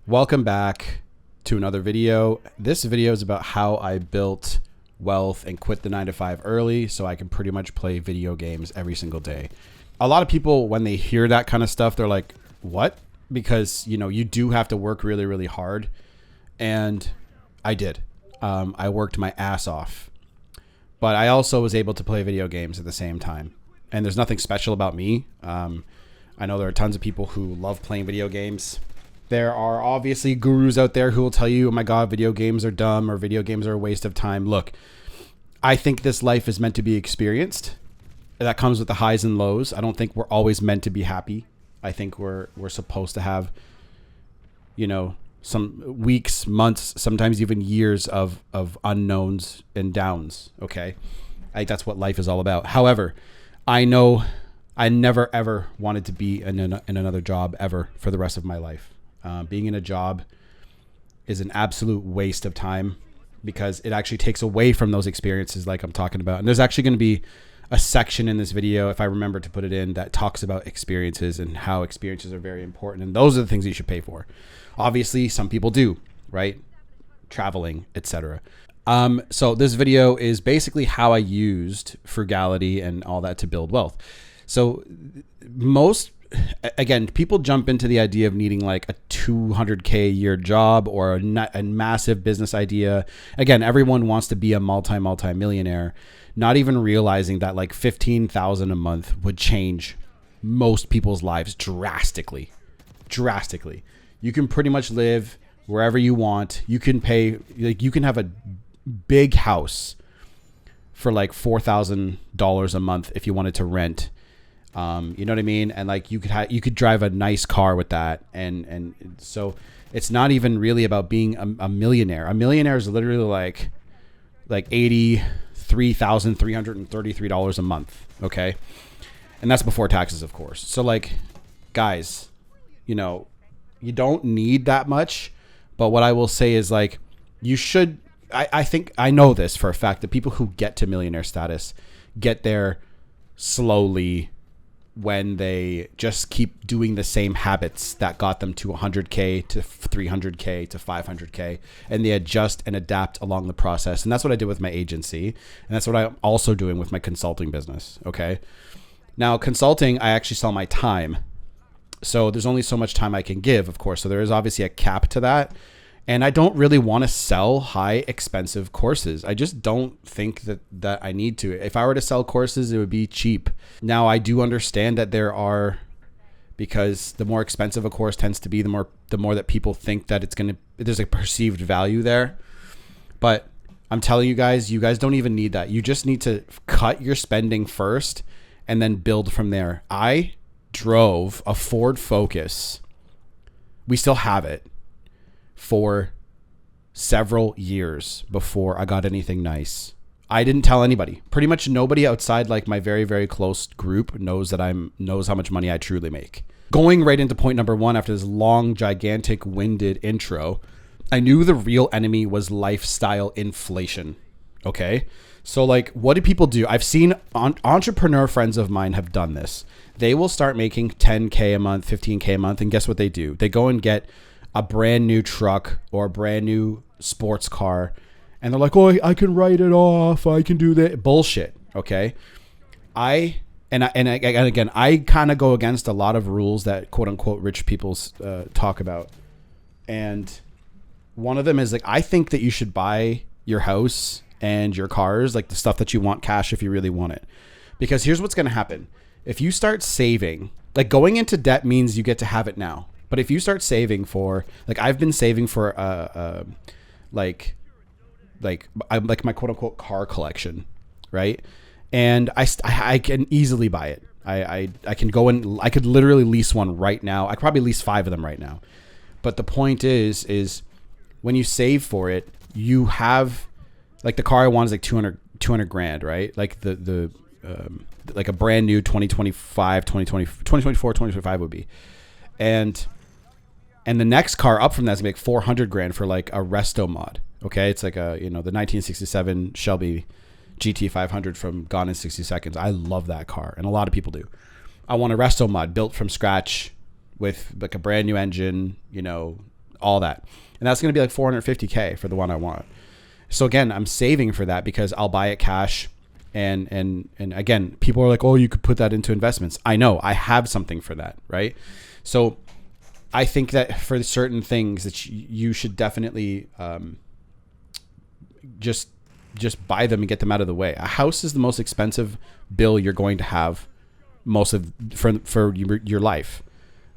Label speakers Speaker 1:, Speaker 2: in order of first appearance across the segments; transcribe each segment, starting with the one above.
Speaker 1: Welcome back to another video. This video is about how I built wealth and quit the 9-to-5 early so I can pretty much play video games every single day. A lot of people, when they hear that kind of stuff, they're like, what? Because, you know, you do have to work really, really hard. And I did. I worked my ass off. But I also was able to play video games at the same time. And there's nothing special about me. I know there are tons of people who love playing video games. There are obviously gurus out there who will tell you, oh my God, video games are dumb or video games are a waste of time. Look, I think this life is meant to be experienced. That comes with the highs and lows. I don't think we're always meant to be happy. I think we're supposed to have, you know, some weeks, months, sometimes even years of unknowns and downs. Okay. That's what life is all about. However, I know I never, ever wanted to be in another job ever for the rest of my life. Being in a job is an absolute waste of time because it actually takes away from those experiences like I'm talking about. And there's actually going to be a section in this video, if I remember to put it in, that talks about experiences and how experiences are very important. And those are the things you should pay for. Obviously, some people do, right? Traveling, etc. So this video is basically how I used frugality and all that to build wealth. So again, people jump into the idea of needing like a 200K a year job or a massive business idea. Again, everyone wants to be a multi-millionaire, not even realizing that like 15,000 a month would change most people's lives drastically. You can pretty much live wherever you want. You can pay, like you can have a big house for like $4,000 a month if you wanted to rent. You know what I mean? And like you could drive a nice car with that. And so it's not even really about being a millionaire. A millionaire is literally like $83,333 a month. Okay. And that's before taxes, of course. So like, guys, you know, you don't need that much, but what I will say is like, you should, I think I know this for a fact that people who get to millionaire status get there slowly when they just keep doing the same habits that got them to 100K to 300K to 500K, and they adjust and adapt along the process. And that's what I did with my agency. And that's what I'm also doing with my consulting business. Okay. Now consulting, I actually sell my time. So there's only so much time I can give, of course. So there is obviously a cap to that. And I don't really want to sell high expensive courses. I just don't think that I need to. If I were to sell courses, it would be cheap. Now I do understand that because the more expensive a course tends to be, the more that people think that there's a perceived value there. But I'm telling you guys don't even need that. You just need to cut your spending first and then build from there. I drove a Ford Focus. We still have it. For several years before I got anything nice. I didn't tell anybody. Pretty much nobody outside like my very, very close group knows how much money I truly make. Going right into point number one after this long, gigantic, winded intro, I knew the real enemy was lifestyle inflation. Okay? So like, what do people do? I've seen entrepreneur friends of mine have done this. They will start making 10K a month, 15K a month, and guess what they do? They go and get a brand new truck or a brand new sports car. And they're like, oh, I can write it off. I can do that. Bullshit. Okay. And again, I kind of go against a lot of rules that quote unquote rich people talk about. And one of them is like, I think that you should buy your house and your cars, like the stuff that you want cash if you really want it. Because here's what's going to happen. If you start saving, like going into debt means you get to have it now. But if you start saving for, like I've been saving for like my quote unquote car collection, right? And I can easily buy it. I can go and I could literally lease one right now. I could probably lease 5 of them right now. But the point is when you save for it, you have like the car I want is like 200 grand, right? Like the like a brand new 2024, 2025 would be. And the next car up from that is gonna be like 400 grand for like a resto mod. Okay. It's like the 1967 Shelby GT 500 from Gone in 60 Seconds. I love that car. And a lot of people do. I want a resto mod built from scratch with like a brand new engine, all that. And that's going to be like $450K for the one I want. So again, I'm saving for that because I'll buy it cash. And again, people are like, oh, you could put that into investments. I know I have something for that. Right. So I think that for certain things that you should definitely just buy them and get them out of the way. A house is the most expensive bill you're going to have for your life.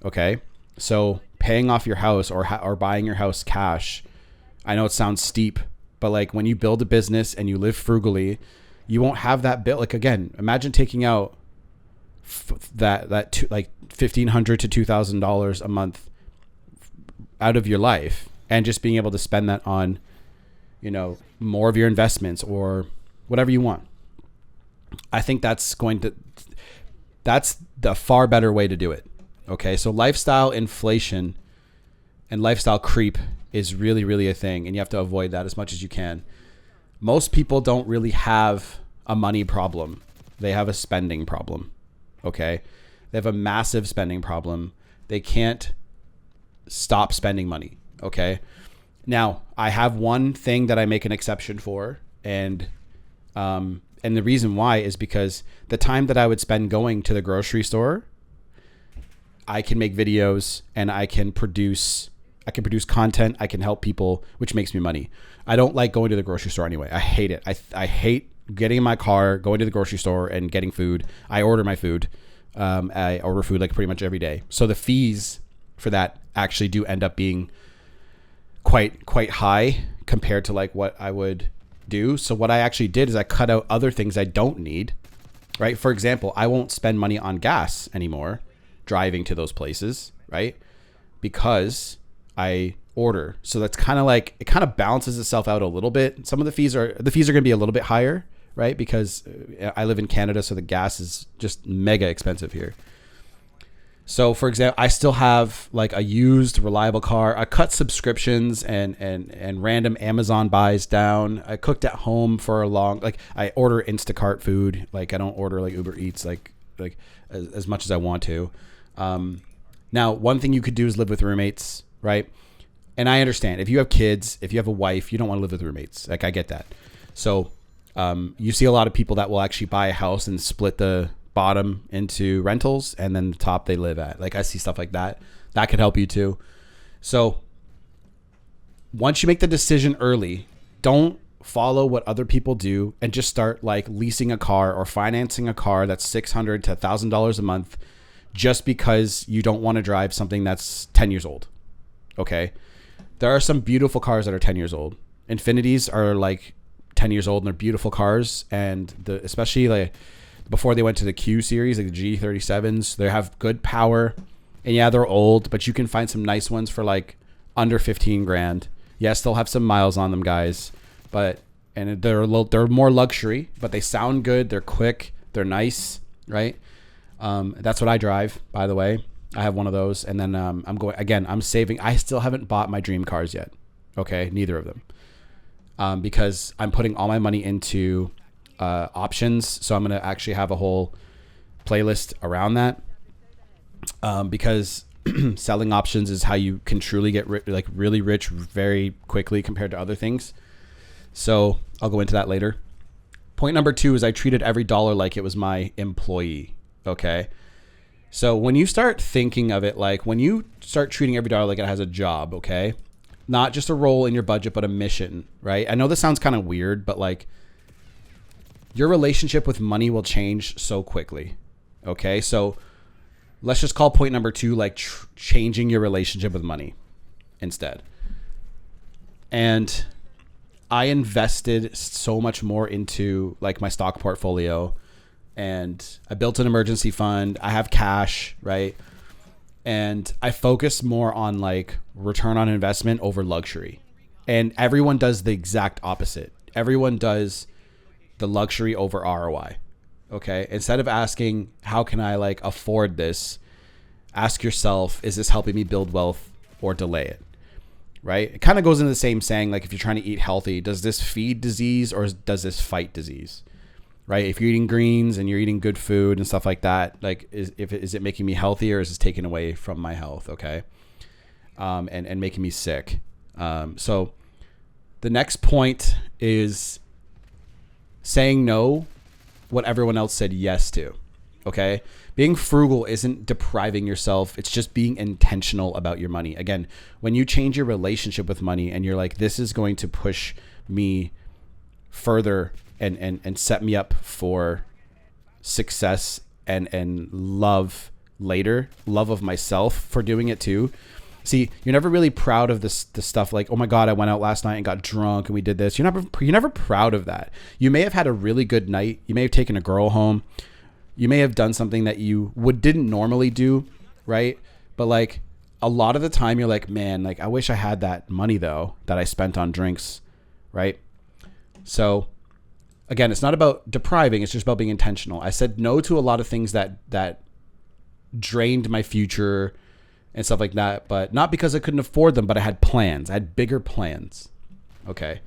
Speaker 1: Okay. So paying off your house or buying your house cash, I know it sounds steep, but like when you build a business and you live frugally, you won't have that bill. Like again, imagine taking out like $1,500 to $2,000 a month out of your life and just being able to spend that on, more of your investments or whatever you want. I think that's the far better way to do it. Okay. So lifestyle inflation and lifestyle creep is really, really a thing. And you have to avoid that as much as you can. Most people don't really have a money problem. They have a spending problem. Okay. They have a massive spending problem. They can't stop spending money. Okay. Now I have one thing that I make an exception for. And the reason why is because the time that I would spend going to the grocery store, I can make videos and I can produce content. I can help people, which makes me money. I don't like going to the grocery store anyway. I hate it. I hate getting in my car, going to the grocery store and getting food. I order my food. I order food like pretty much every day. So the fees for that actually do end up being quite high compared to like what I would do. So what I actually did is I cut out other things I don't need, right? For example, I won't spend money on gas anymore driving to those places, right? Because I order. So that's kind of like, it kind of balances itself out a little bit. Some of the fees are going to be a little bit higher, right? Because I live in Canada, so the gas is just mega expensive here. So for example, I still have like a used reliable car. I cut subscriptions and random Amazon buys down. I cooked at home for I order Instacart food. Like I don't order like Uber Eats, like as much as I want to. Now, one thing you could do is live with roommates, right? And I understand if you have kids, if you have a wife, you don't want to live with roommates. Like I get that. So you see a lot of people that will actually buy a house and split the bottom into rentals and then the top they live at. Like I see stuff like that. That could help you too. So once you make the decision early, don't follow what other people do and just start like leasing a car or financing a car that's $600 to $1,000 a month just because you don't want to drive something that's 10 years old. Okay. There are some beautiful cars that are 10 years old. Infinities are like 10 years old and they're beautiful cars. And especially like before they went to the Q series, like the G37s, they have good power. And yeah, they're old, but you can find some nice ones for like under 15 grand. Yes, they'll have some miles on them, guys, and they're more luxury, but they sound good. They're quick. They're nice, right? That's what I drive, by the way. I have one of those. And then I'm saving. I still haven't bought my dream cars yet. Okay. Neither of them. Because I'm putting all my money into options. So I'm going to actually have a whole playlist around that. Because selling options is how you can truly get really rich very quickly compared to other things. So I'll go into that later. Point number 2 is I treated every dollar like it was my employee. Okay. So when you start thinking of it, like when you start treating every dollar like it has a job, okay, not just a role in your budget, but a mission, right? I know this sounds kind of weird, but like your relationship with money will change so quickly. Okay. So let's just call point number 2, like changing your relationship with money instead. And I invested so much more into like my stock portfolio, and I built an emergency fund. I have cash, right? And I focus more on like return on investment over luxury. And everyone does the exact opposite. Everyone does the luxury over ROI. Okay. Instead of asking, how can I like afford this? Ask yourself, is this helping me build wealth or delay it? Right. It kind of goes into the same saying, like if you're trying to eat healthy, does this feed disease or does this fight disease? Right. If you're eating greens and you're eating good food and stuff like that, like is it making me healthy or is this taking away from my health? Okay. and making me sick. So the next point is saying no what everyone else said yes to. Okay. Being frugal isn't depriving yourself. It's just being intentional about your money. Again, when you change your relationship with money and you're like, this is going to push me further and set me up for success and love later, love of myself for doing it too. See, you're never really proud of the stuff like, oh my God, I went out last night and got drunk and we did this. You're never proud of that. You may have had a really good night. You may have taken a girl home. You may have done something that you didn't normally do, right? But like a lot of the time you're like, man, like I wish I had that money though that I spent on drinks, right? So again, it's not about depriving. It's just about being intentional. I said no to a lot of things that drained my future and stuff like that, but not because I couldn't afford them, but I had plans. I had bigger plans. Okay.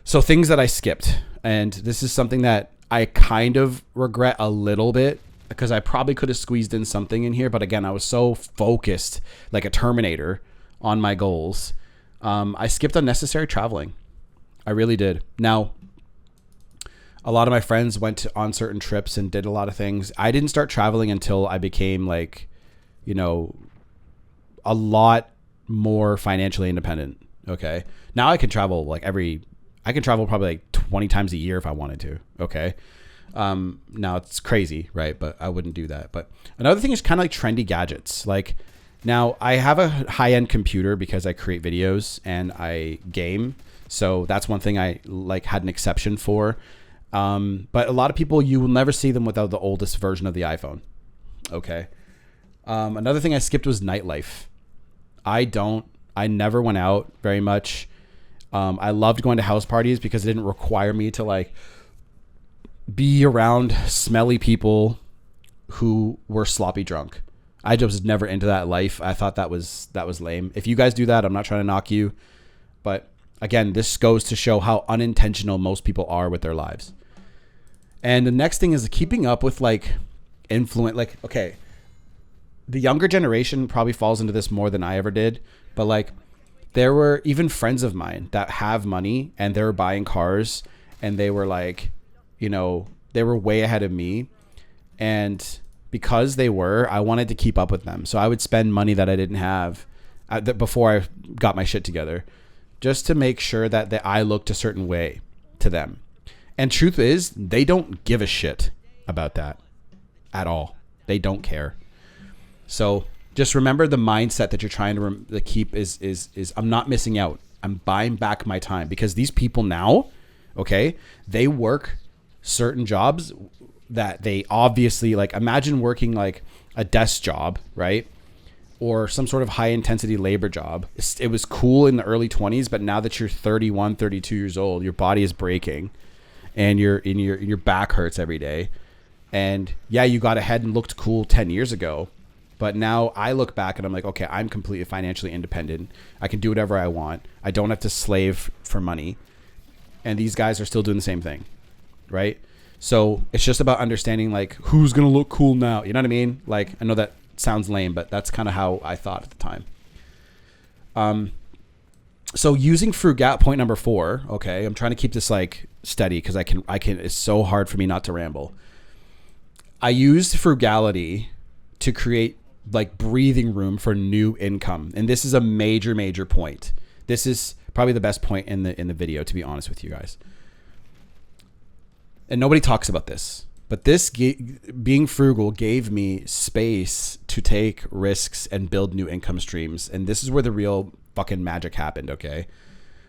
Speaker 1: So things that I skipped, and this is something that I kind of regret a little bit because I probably could have squeezed in something in here. But again, I was so focused like a Terminator on my goals. I skipped unnecessary traveling. I really did. Now, a lot of my friends went on certain trips and did a lot of things. I didn't start traveling until I became like, you know, a lot more financially independent. Okay. Now I can travel I can travel probably like 20 times a year if I wanted to. Okay. Now it's crazy, right? But I wouldn't do that. But another thing is kind of like trendy gadgets. Like now I have a high-end computer because I create videos and I game. So that's one thing I like had an exception for. But a lot of people, you will never see them without the oldest version of the iPhone. Okay. Another thing I skipped was nightlife. I never went out very much. I loved going to house parties because it didn't require me to like be around smelly people who were sloppy drunk. I just was never into that life. I thought that was lame. If you guys do that, I'm not trying to knock you, but again, this goes to show how unintentional most people are with their lives. And the next thing is keeping up with like influence. Like, okay, the younger generation probably falls into this more than I ever did, but like there were even friends of mine that have money and they were buying cars and they were like, you know, they were way ahead of me. And because they were, I wanted to keep up with them. So I would spend money that I didn't have before I got my shit together, just to make sure that I looked a certain way to them. And truth is, they don't give a shit about that at all. They don't care. So just remember the mindset that you're trying to keep is I'm not missing out. I'm buying back my time, because these people now, okay, they work certain jobs that they obviously like. Imagine working like a desk job, right? Or some sort of high intensity labor job. It was cool in the early 20s, but now that you're 31, 32 years old, your body is breaking and your back hurts every day. And yeah, you got ahead and looked cool 10 years ago. But now I look back and I'm like, okay, I'm completely financially independent. I can do whatever I want. I don't have to slave for money. And these guys are still doing the same thing, right? So it's just about understanding like who's going to look cool now. You know what I mean? Like, I know that sounds lame, but that's kind of how I thought at the time. So using point number 4, okay, I'm trying to keep this like steady because I can, it's so hard for me not to ramble. I used frugality to create like breathing room for new income. And this is a major, major point. This is probably the best point in the video, to be honest with you guys. And nobody talks about this, but being frugal gave me space to take risks and build new income streams. And this is where the real fucking magic happened. Okay.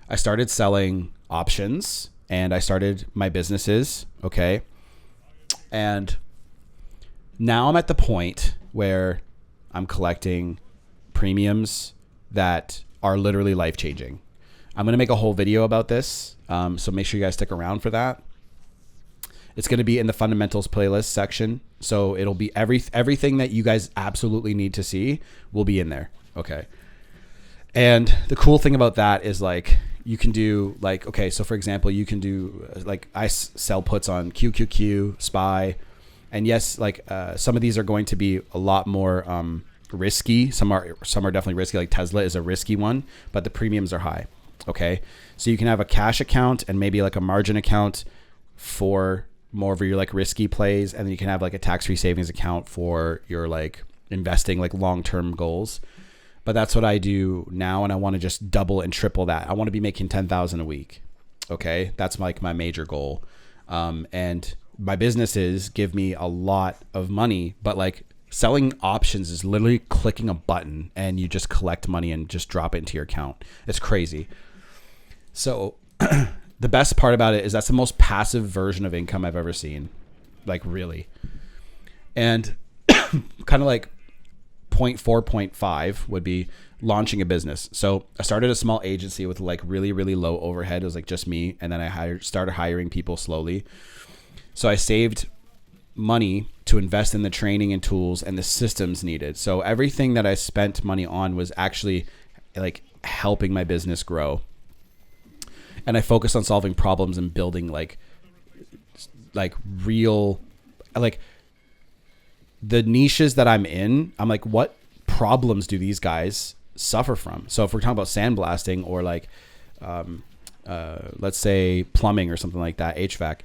Speaker 1: I started selling options and I started my businesses. Okay. And now I'm at the point where I'm collecting premiums that are literally life-changing. I'm going to make a whole video about this. So make sure you guys stick around for that. It's going to be in the fundamentals playlist section. So it'll be everything that you guys absolutely need to see will be in there. Okay. And the cool thing about that is like, you can do like, okay, so for example, you can do like I sell puts on QQQ, SPY. And yes, like some of these are going to be a lot more risky. Some are definitely risky. Like Tesla is a risky one, but the premiums are high. Okay. So you can have a cash account and maybe like a margin account for more of your like risky plays. And then you can have like a tax-free savings account for your like investing, like long-term goals. But that's what I do now. And I want to just double and triple that. I want to be making 10,000 a week. Okay. That's like my major goal. And my businesses give me a lot of money, but like selling options is literally clicking a button and you just collect money and just drop it into your account. It's crazy. So the best part about it is that's the most passive version of income I've ever seen. Like really. And kind of like 0.4, 0.5 would be launching a business. So I started a small agency with like really, really low overhead. It was like just me. And then I started hiring people slowly. So I saved money to invest in the training and tools and the systems needed. So everything that I spent money on was actually like helping my business grow. And I focused on solving problems and building like real, like the niches that I'm in. I'm like, what problems do these guys suffer from? So if we're talking about sandblasting or like, let's say plumbing or something like that, HVAC,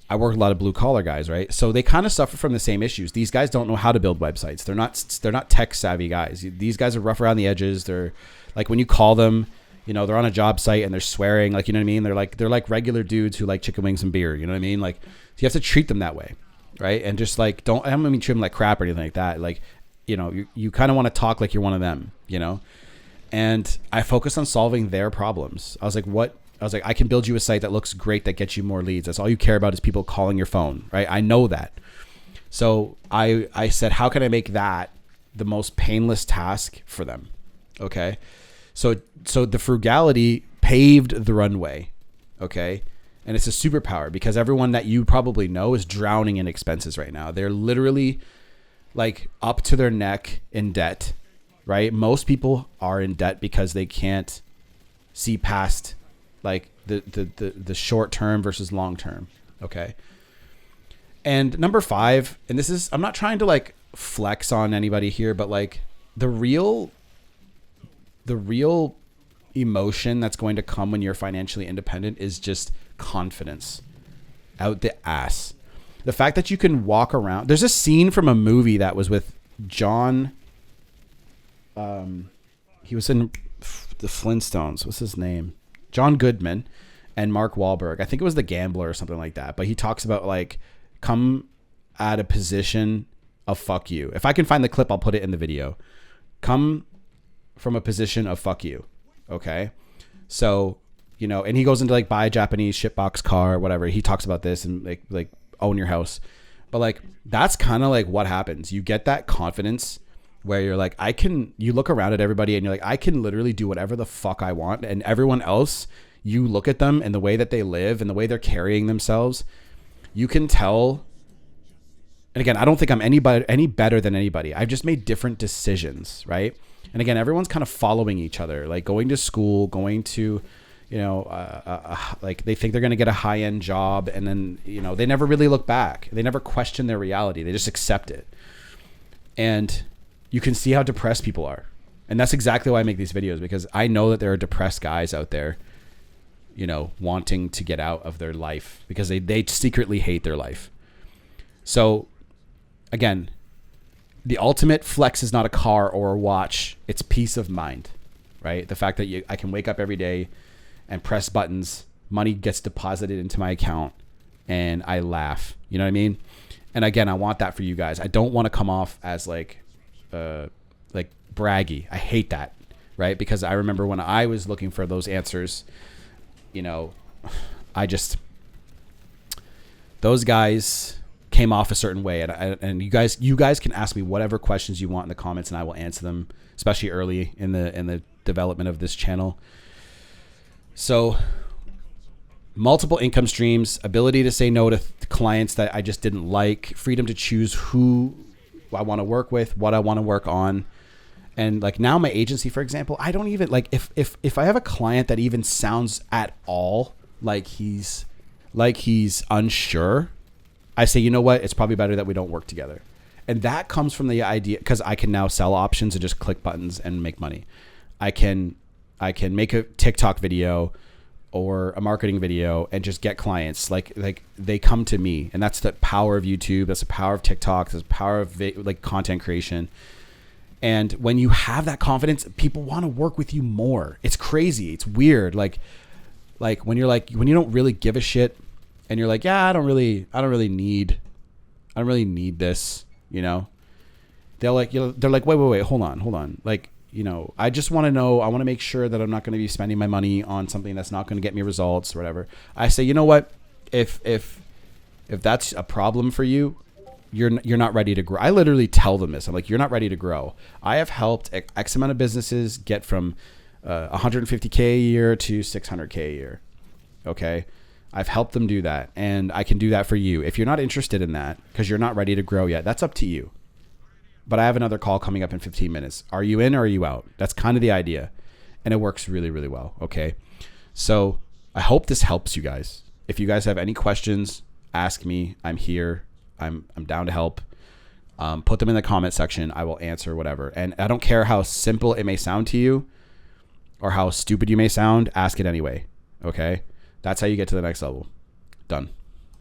Speaker 1: I work with a lot of blue collar guys, right? So they kind of suffer from the same issues. These guys don't know how to build websites. They're not tech savvy guys. These guys are rough around the edges. They're like, when you call them, you know, they're on a job site and they're swearing, like, you know what I mean? They're like regular dudes who like chicken wings and beer, you know what I mean? Like, so you have to treat them that way, right? And just like, I don't mean treat them like crap or anything like that. Like, you know, you kind of want to talk like you're one of them, you know? And I focused on solving their problems. I was like, I can build you a site that looks great, that gets you more leads. That's all you care about is people calling your phone, right? I know that. So I said, how can I make that the most painless task for them? Okay. So the Frugality paved the runway. Okay. And it's a superpower because everyone that you probably know is drowning in expenses right now. They're literally like up to their neck in debt, right? Most people are in debt because they can't see past like the short term versus long term. Okay. And number 5, and this is, I'm not trying to like flex on anybody here, but like the real emotion that's going to come when you're financially independent is just confidence out the ass. The fact that you can walk around. There's a scene from a movie that was with John. He was in the Flintstones. What's his name? John Goodman and Mark Wahlberg. I think it was The Gambler or something like that. But he talks about like, come at a position of fuck you. If I can find the clip, I'll put it in the video. Come from a position of fuck you. Okay. So, you know, and he goes into like buy a Japanese shitbox car or whatever. He talks about this and like own your house. But like, that's kind of like what happens. You get that confidence where you're like, you look around at everybody and you're like, I can literally do whatever the fuck I want. And everyone else, you look at them and the way that they live and the way they're carrying themselves, you can tell. And again, I don't think I'm any better than anybody. I've just made different decisions, right? And again, everyone's kind of following each other, like going to school, going to, you know, like they think they're going to get a high-end job. And then, you know, they never really look back. They never question their reality. They just accept it. And you can see how depressed people are. And that's exactly why I make these videos, because I know that there are depressed guys out there, you know, wanting to get out of their life because they secretly hate their life. So again, the ultimate flex is not a car or a watch. It's peace of mind, right? The fact that I can wake up every day and press buttons, money gets deposited into my account and I laugh, you know what I mean? And again, I want that for you guys. I don't want to come off as like braggy. I hate that, right? Because I remember when I was looking for those answers, you know, those guys came off a certain way, and you guys can ask me whatever questions you want in the comments, and I will answer them, especially early in the development of this channel. So, multiple income streams, ability to say no to clients that I just didn't like, freedom to choose who I want to work with, what I want to work on. And like now my agency, for example, I don't even like if I have a client that even sounds at all like he's unsure, I say, you know what? It's probably better that we don't work together. And that comes from the idea, because I can now sell options and just click buttons and make money. I can make a TikTok video or a marketing video and just get clients. Like they come to me, and that's the power of YouTube. That's the power of TikTok. That's the power of like content creation. And when you have that confidence, people want to work with you more. It's crazy. It's weird. Like when you don't really give a shit and you're like, yeah, I don't really need this, you know. They're like, wait, hold on. Like, you know, I just want to know, I want to make sure that I'm not going to be spending my money on something that's not going to get me results or whatever. I say, you know what? If that's a problem for you, you're not ready to grow. I literally tell them this. I'm like, you're not ready to grow. I have helped X amount of businesses get from 150K a year to 600K a year. Okay. I've helped them do that, and I can do that for you. If you're not interested in that because you're not ready to grow yet, that's up to you. But I have another call coming up in 15 minutes. Are you in or are you out? That's kind of the idea. And it works really, really well. Okay. So I hope this helps you guys. If you guys have any questions, ask me. I'm here. I'm down to help. Put them in the comment section. I will answer whatever. And I don't care how simple it may sound to you or how stupid you may sound. Ask it anyway. Okay. That's how you get to the next level. Done.